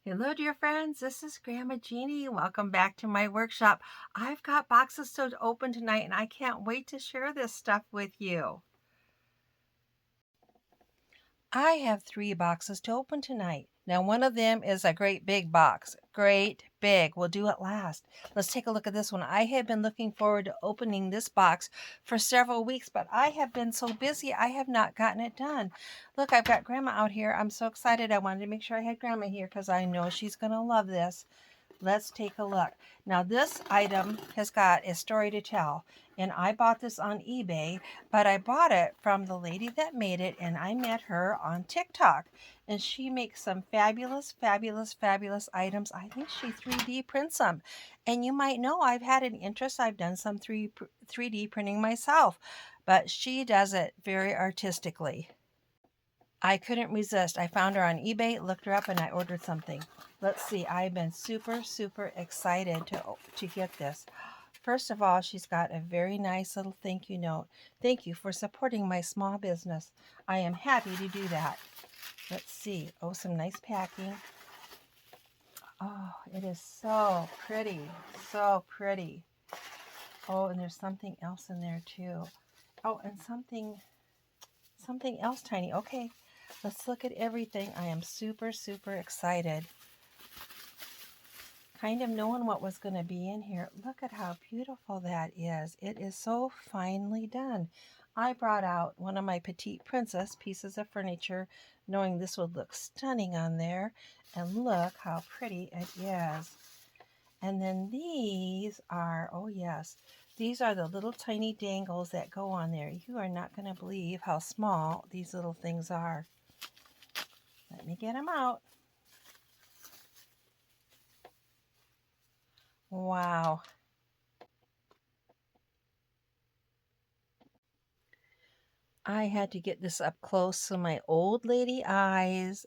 Hello, dear friends. This is Grandma Jeannie. Welcome back to my workshop. I've got boxes to open tonight, and I can't wait to share this stuff with you. I have 3 boxes to open tonight. Now, one of them is a great big box. Great big. We'll do it last. Let's take a look at this one. I have been looking forward to opening this box for several weeks, but I have been so busy, I have not gotten it done. Look, I've got Grandma out here. I'm so excited. I wanted to make sure I had Grandma here because I know she's going to love this. Let's take a look. Now this item has got a story to tell, and I bought this on eBay, but I bought it from the lady that made it, and I met her on TikTok, and she makes some fabulous, fabulous, fabulous items. I think she 3D prints them, and you might know I've had an interest. I've done some 3D printing myself, but she does it very artistically. I couldn't resist. I found her on eBay, looked her up, and I ordered something. Let's see. I've been super, super excited to get this. First of all, she's got a very nice little thank you note. Thank you for supporting my small business. I am happy to do that. Let's see. Oh, some nice packing. Oh, it is so pretty. So pretty. Oh, and there's something else in there too. Oh, and something else tiny. Okay. Let's look at everything. I am super, super excited. Kind of knowing what was going to be in here. Look at how beautiful that is. It is so finely done. I brought out one of my Petite Princess pieces of furniture, knowing this would look stunning on there. And look how pretty it is. And then these are, oh yes, these are the little tiny dangles that go on there. You are not going to believe how small these little things are. Let me get them out. Wow. I had to get this up close so my old lady eyes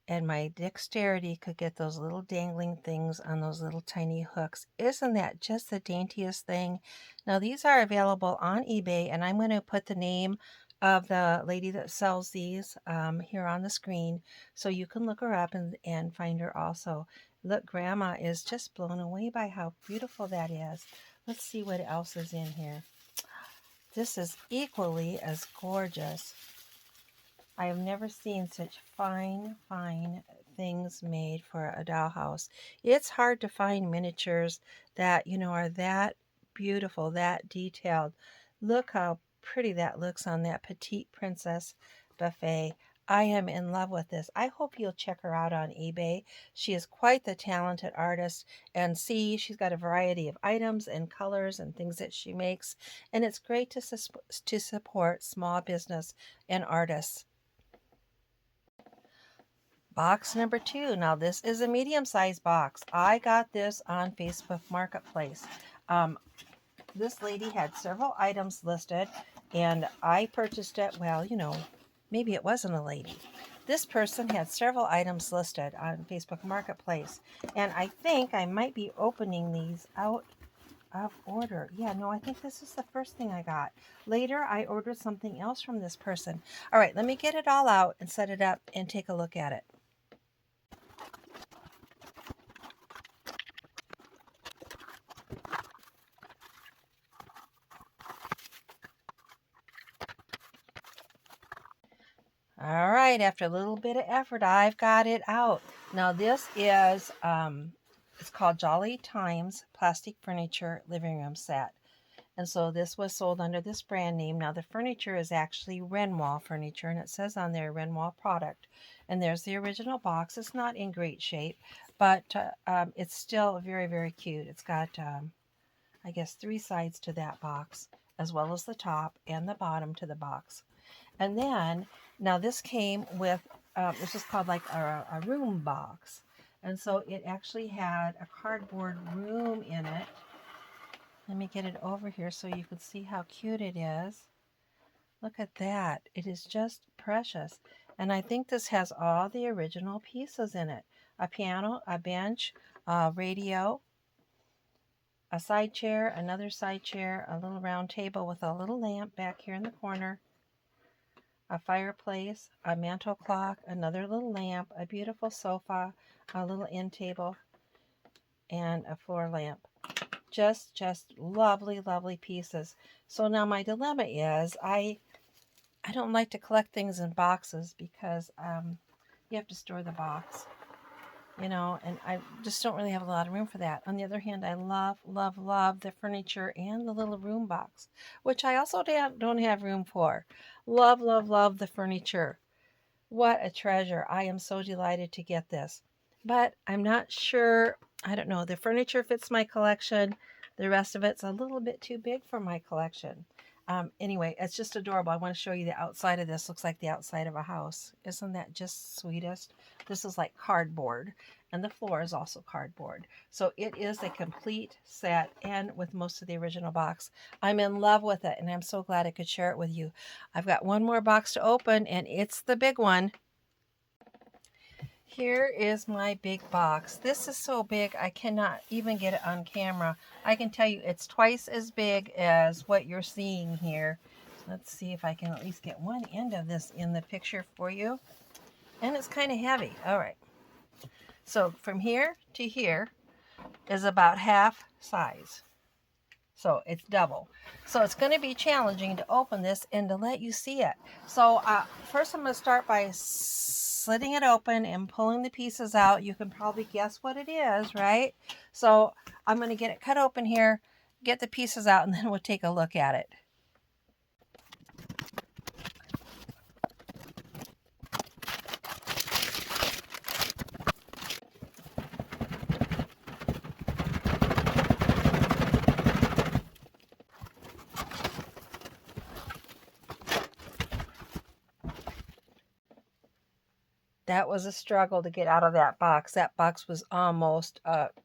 and my dexterity could get those little dangling things on those little tiny hooks. Isn't that just the daintiest thing? Now, these are available on eBay, and I'm going to put the name of the lady that sells these here on the screen so you can look her up and find her also. Look, Grandma is just blown away by how beautiful that is. Let's see what else is in here. This is equally as gorgeous. I have never seen such fine, fine things made for a dollhouse. It's hard to find miniatures that, are that beautiful, that detailed. Look how pretty that looks on that Petite Princess buffet. I am in love with this. I hope you'll check her out on eBay. She is quite the talented artist. And see, she's got a variety of items and colors and things that she makes. And it's great to support small business and artists. Box number 2. Now this is a medium-sized box. I got this on Facebook Marketplace. This lady had several items listed, and I purchased it. Well, maybe it wasn't a lady. This person had several items listed on Facebook Marketplace, and I think I might be opening these out of order. Yeah, no, I think this is the first thing I got. Later, I ordered something else from this person. All right, let me get it all out and set it up and take a look at it. All right, after a little bit of effort, I've got it out. Now this is, it's called Jolly Times Plastic Furniture Living Room Set. And so this was sold under this brand name. Now the furniture is actually Renwall furniture, and it says on there Renwall product. And there's the original box. It's not in great shape, but it's still very, very cute. It's got, I guess, 3 sides to that box, as well as the top and the bottom to the box. And then, now this came with, this is called like a room box. And so it actually had a cardboard room in it. Let me get it over here so you can see how cute it is. Look at that. It is just precious. And I think this has all the original pieces in it. A piano, a bench, a radio, a side chair, another side chair, a little round table with a little lamp back here in the corner, a fireplace, a mantel clock, another little lamp, a beautiful sofa, a little end table, and a floor lamp. Just lovely, lovely pieces. So now my dilemma is I don't like to collect things in boxes because you have to store the box, and I just don't really have a lot of room for that. On the other hand, I love, love, love the furniture and the little room box, which I also don't have room for. Love, love, love the furniture. What a treasure. I am so delighted to get this. But I'm not sure, I don't know, the furniture fits my collection. The rest of it's a little bit too big for my collection. Anyway, it's just adorable. I want to show you the outside of this. Looks like the outside of a house. Isn't that just sweetest? This is like cardboard, and the floor is also cardboard. So it is a complete set, and with most of the original box. I'm in love with it, and I'm so glad I could share it with you. I've got one more box to open, and it's the big one. Here is my big box. This is so big I cannot even get it on camera. I can tell you it's twice as big as what you're seeing here. Let's see if I can at least get one end of this in the picture for you. And it's kind of heavy. All right. So from here to here is about half size. So it's double. So it's going to be challenging to open this and to let you see it. So first I'm going to start by slitting it open and pulling the pieces out. You can probably guess what it is, right? So I'm going to get it cut open here, get the pieces out, and then we'll take a look at it. That was a struggle to get out of that box. That box was almost,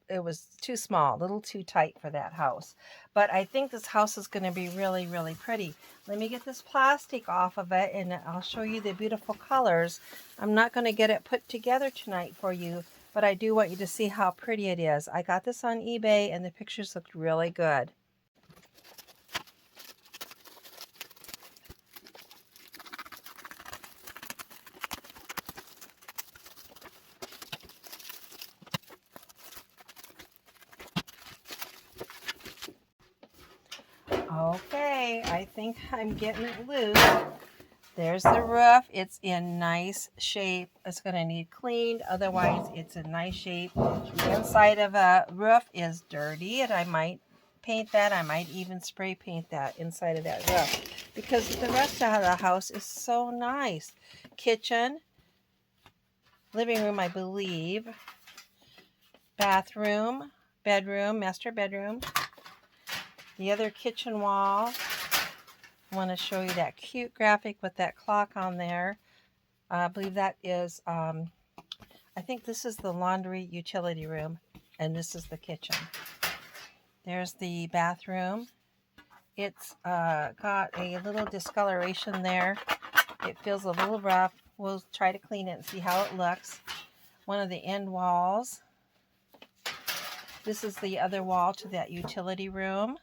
it was too small, a little too tight for that house. But I think this house is going to be really, really pretty. Let me get this plastic off of it, and I'll show you the beautiful colors. I'm not going to get it put together tonight for you, but I do want you to see how pretty it is. I got this on eBay, and the pictures looked really good. Okay, I think I'm getting it loose. There's the roof. It's in nice shape. It's going to need cleaned. Otherwise, it's in nice shape. The inside of a roof is dirty, and I might paint that. I might even spray paint that inside of that roof because the rest of the house is so nice. Kitchen, living room, I believe, bathroom, bedroom, master bedroom, the other kitchen wall. I want to show you that cute graphic with that clock on there. I believe that is, I think this is the laundry utility room, and this is the kitchen. There's the bathroom. It's got a little discoloration there. It feels a little rough. We'll try to clean it and see how it looks. One of the end walls. This is the other wall to that utility room.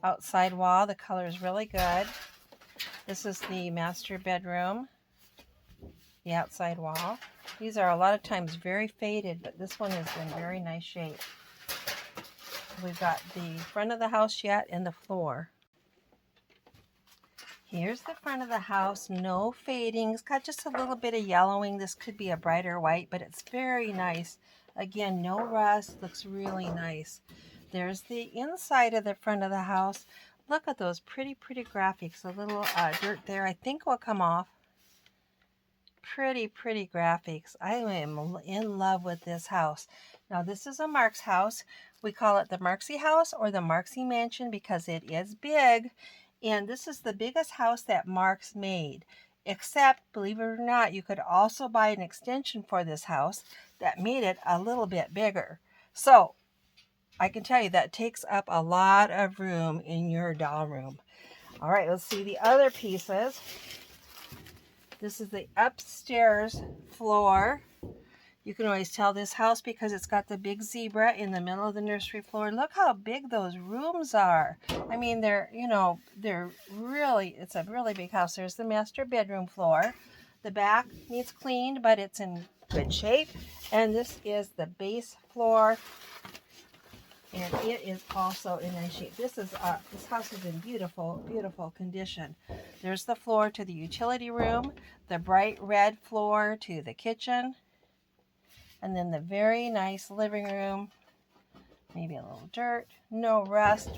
Outside wall, the color is really good. This is the master bedroom, the outside wall. These are a lot of times very faded, but this one is in very nice shape. We've got the front of the house yet and the floor. Here's the front of the house, no fading. It's got just a little bit of yellowing. This could be a brighter white, but it's very nice. Again, no rust, looks really nice. There's the inside of the front of the house. Look at those pretty, pretty graphics. A little dirt there, I think will come off. Pretty, pretty graphics. I am in love with this house. Now, this is a Marks house. We call it the Marksy house or the Marksy mansion because it is big. And this is the biggest house that Marks made. Except, believe it or not, you could also buy an extension for this house that made it a little bit bigger. So, I can tell you that takes up a lot of room in your doll room. All right, let's see the other pieces. This is the upstairs floor. You can always tell this house because it's got the big zebra in the middle of the nursery floor. Look how big those rooms are. I mean, they're really, it's a really big house. There's the master bedroom floor. The back needs cleaned, but it's in good shape. And this is the base floor, and it is also in nice shape. This house is in beautiful, beautiful condition. There's the floor to the utility room, the bright red floor to the kitchen, and then the very nice living room. Maybe a little dirt, no rust.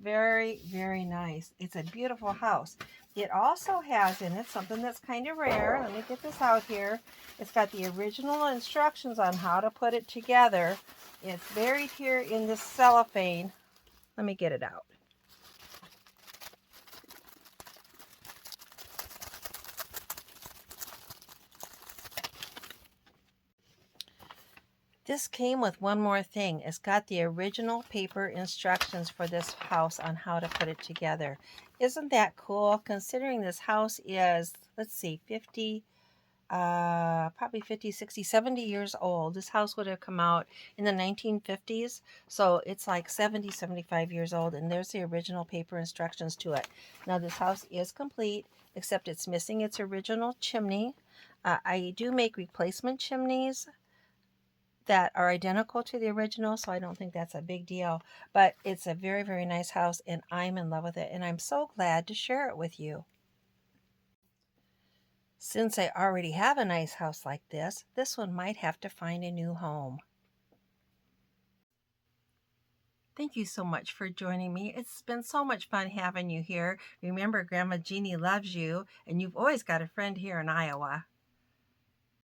Very, very nice. It's a beautiful house. It also has in it something that's kind of rare. Let me get this out here. It's got the original instructions on how to put it together. It's buried here in this cellophane. Let me get it out. This came with one more thing. It's got the original paper instructions for this house on how to put it together. Isn't that cool? Considering this house is, let's see, probably 50, 60, 70 years old. This house would have come out in the 1950s. So it's like 70, 75 years old. And there's the original paper instructions to it. Now this house is complete, except it's missing its original chimney. I do make replacement chimneys that are identical to the original, so I don't think that's a big deal. But it's a very, very nice house, and I'm in love with it, and I'm so glad to share it with you. Since I already have a nice house like this one might have to find a new home. Thank you so much for joining me. It's been so much fun having you here. Remember, Grandma Jeannie loves you, and you've always got a friend here in Iowa.